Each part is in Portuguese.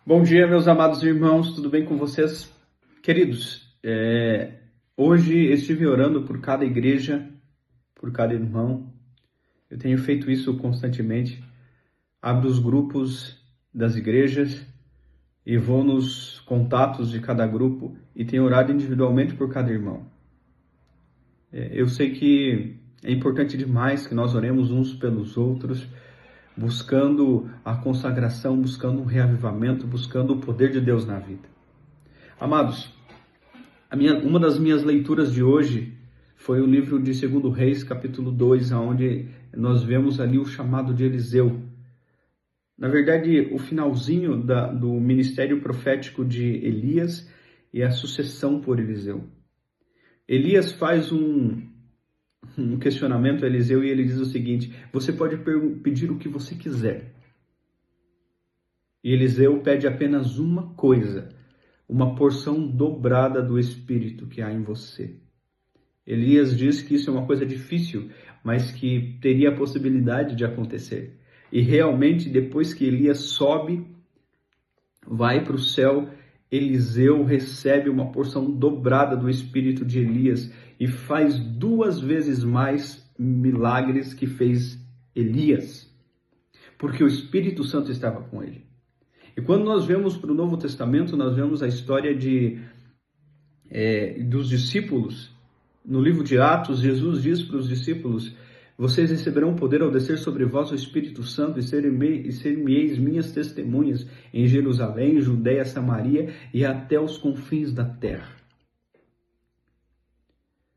Bom dia, meus amados irmãos, tudo bem com vocês? Queridos, hoje estive orando por cada igreja, por cada irmão. Eu tenho feito isso constantemente. Abro os grupos das igrejas e vou nos contatos de cada grupo e tenho orado individualmente por cada irmão. Eu sei que é importante demais que nós oremos uns pelos outros, buscando a consagração, buscando um reavivamento, buscando o poder de Deus na vida. Amados, uma das minhas leituras de hoje foi o livro de 2 Reis, capítulo 2, onde nós vemos ali o chamado de Eliseu. Na verdade, o finalzinho do ministério profético de Elias e a sucessão por Eliseu. Elias faz um questionamento a Eliseu e ele diz o seguinte: você pode pedir o que você quiser. E Eliseu pede apenas uma coisa: uma porção dobrada do Espírito que há em você. Elias diz que isso é uma coisa difícil, mas que teria a possibilidade de acontecer. E realmente, depois que Elias sobe, vai para o céu, Eliseu recebe uma porção dobrada do Espírito de Elias e faz 2 vezes mais milagres que fez Elias, porque o Espírito Santo estava com ele. E quando nós vemos para o Novo Testamento, nós vemos a história dos discípulos. No livro de Atos, Jesus diz para os discípulos: vocês receberão poder ao descer sobre vós o Espírito Santo e ser-me-eis minhas testemunhas em Jerusalém, Judeia, Samaria e até os confins da terra.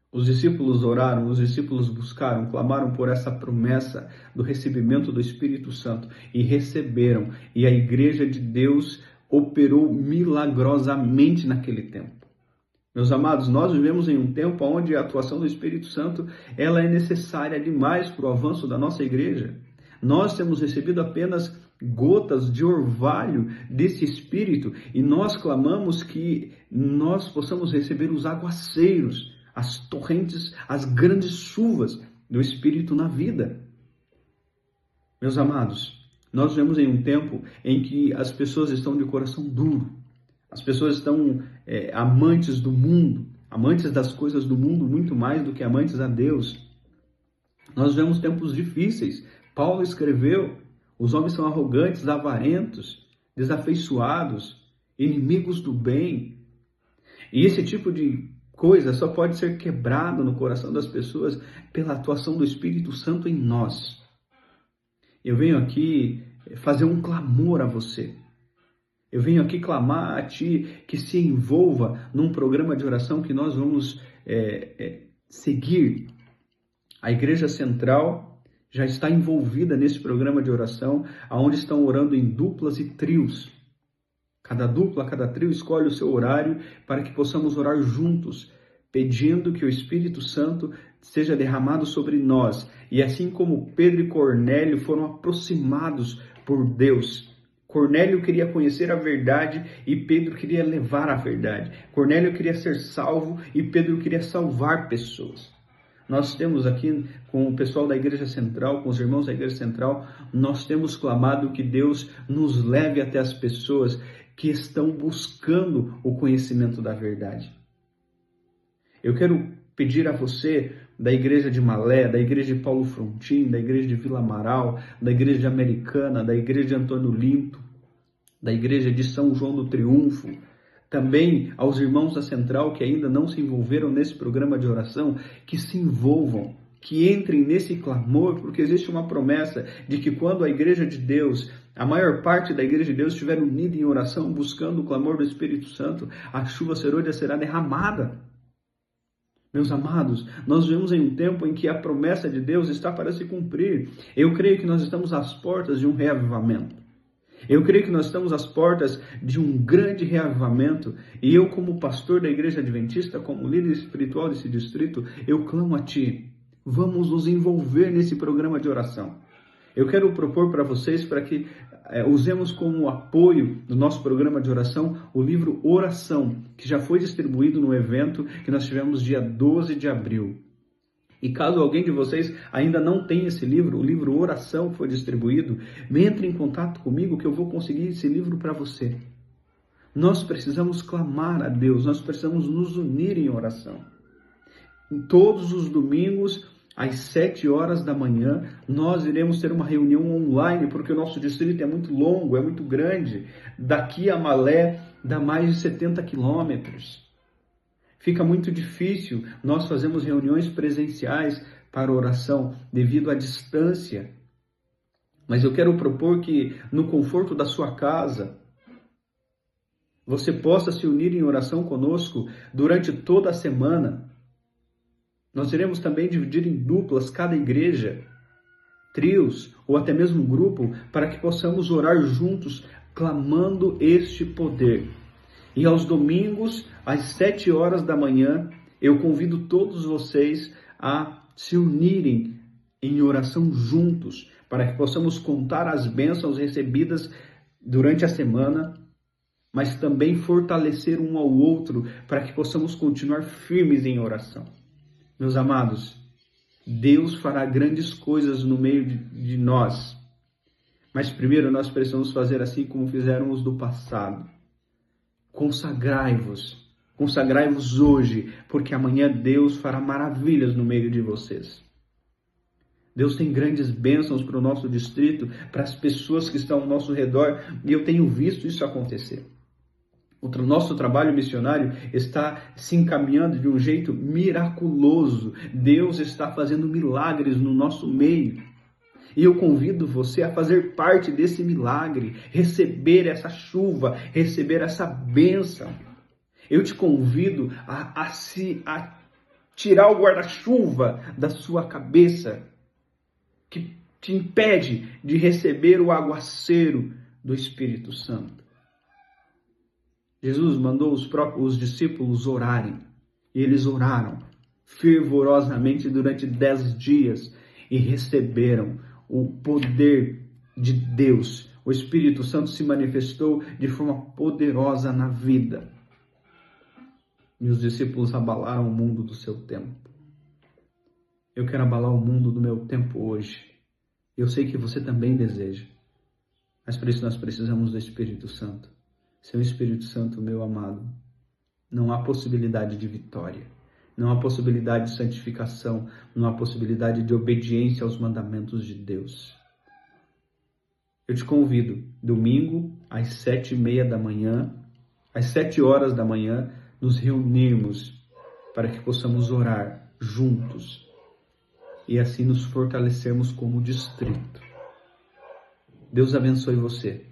Os discípulos oraram, os discípulos buscaram, clamaram por essa promessa do recebimento do Espírito Santo e receberam. E a igreja de Deus operou milagrosamente naquele tempo. Meus amados, nós vivemos em um tempo onde a atuação do Espírito Santo ela é necessária demais para o avanço da nossa igreja. Nós temos recebido apenas gotas de orvalho desse Espírito e nós clamamos que nós possamos receber os aguaceiros, as torrentes, as grandes chuvas do Espírito na vida. Meus amados, nós vivemos em um tempo em que as pessoas estão de coração duro. As pessoas estão amantes do mundo, amantes das coisas do mundo, muito mais do que amantes a Deus. Nós vivemos tempos difíceis. Paulo escreveu: os homens são arrogantes, avarentos, desafeiçoados, inimigos do bem. E esse tipo de coisa só pode ser quebrado no coração das pessoas pela atuação do Espírito Santo em nós. Eu venho aqui fazer um clamor a você. Eu venho aqui clamar a ti que se envolva num programa de oração que nós vamos seguir. A Igreja Central já está envolvida nesse programa de oração, onde estão orando em duplas e trios. Cada dupla, cada trio escolhe o seu horário para que possamos orar juntos, pedindo que o Espírito Santo seja derramado sobre nós. E assim como Pedro e Cornélio foram aproximados por Deus. Cornélio queria conhecer a verdade e Pedro queria levar a verdade. Cornélio queria ser salvo e Pedro queria salvar pessoas. Nós temos aqui, com o pessoal da Igreja Central, com os irmãos da Igreja Central, nós temos clamado que Deus nos leve até as pessoas que estão buscando o conhecimento da verdade. Eu quero pedir a você da Igreja de Malé, da Igreja de Paulo Frontin, da Igreja de Vila Amaral, da Igreja de Americana, da Igreja de Antônio Linto, da Igreja de São João do Triunfo, também aos irmãos da Central que ainda não se envolveram nesse programa de oração, que se envolvam, que entrem nesse clamor, porque existe uma promessa de que quando a Igreja de Deus, a maior parte da Igreja de Deus estiver unida em oração, buscando o clamor do Espírito Santo, a chuva serôdia será derramada. Meus amados, nós vivemos em um tempo em que a promessa de Deus está para se cumprir. Eu creio que nós estamos às portas de um reavivamento. Eu creio que nós estamos às portas de um grande reavivamento. E eu, como pastor da Igreja Adventista, como líder espiritual desse distrito, eu clamo a ti. Vamos nos envolver nesse programa de oração. Eu quero propor para vocês, para que usemos como apoio do nosso programa de oração, o livro Oração, que já foi distribuído no evento que nós tivemos dia 12 de abril. E caso alguém de vocês ainda não tenha esse livro, o livro Oração foi distribuído, entre em contato comigo que eu vou conseguir esse livro para você. Nós precisamos clamar a Deus, nós precisamos nos unir em oração. Todos os domingos, às 7 horas da manhã, nós iremos ter uma reunião online, porque o nosso distrito é muito longo, é muito grande. Daqui a Malé dá mais de 70 quilômetros. Fica muito difícil nós fazermos reuniões presenciais para oração devido à distância. Mas eu quero propor que no conforto da sua casa, você possa se unir em oração conosco durante toda a semana. Nós iremos também dividir em duplas cada igreja, trios ou até mesmo grupo, para que possamos orar juntos, clamando este poder. E aos domingos, às 7 horas da manhã, eu convido todos vocês a se unirem em oração juntos, para que possamos contar as bênçãos recebidas durante a semana, mas também fortalecer um ao outro, para que possamos continuar firmes em oração. Meus amados, Deus fará grandes coisas no meio de nós, mas primeiro nós precisamos fazer assim como fizeram os do passado. Consagrai-vos hoje, porque amanhã Deus fará maravilhas no meio de vocês. Deus tem grandes bênçãos para o nosso distrito, para as pessoas que estão ao nosso redor, e eu tenho visto isso acontecer. O nosso trabalho missionário está se encaminhando de um jeito miraculoso. Deus está fazendo milagres no nosso meio. E eu convido você a fazer parte desse milagre, receber essa chuva, receber essa bênção. Eu te convido a tirar o guarda-chuva da sua cabeça, que te impede de receber o aguaceiro do Espírito Santo. Jesus mandou os discípulos orarem, e eles oraram fervorosamente durante 10 dias e receberam o poder de Deus. O Espírito Santo se manifestou de forma poderosa na vida. E os discípulos abalaram o mundo do seu tempo. Eu quero abalar o mundo do meu tempo hoje. Eu sei que você também deseja. Mas para isso nós precisamos do Espírito Santo. Seu Espírito Santo, meu amado, não há possibilidade de vitória. Não há possibilidade de santificação. Não há possibilidade de obediência aos mandamentos de Deus. Eu te convido, domingo, às 7h30 da manhã, às 7 horas da manhã, nos reunirmos para que possamos orar juntos e assim nos fortalecermos como distrito. Deus abençoe você.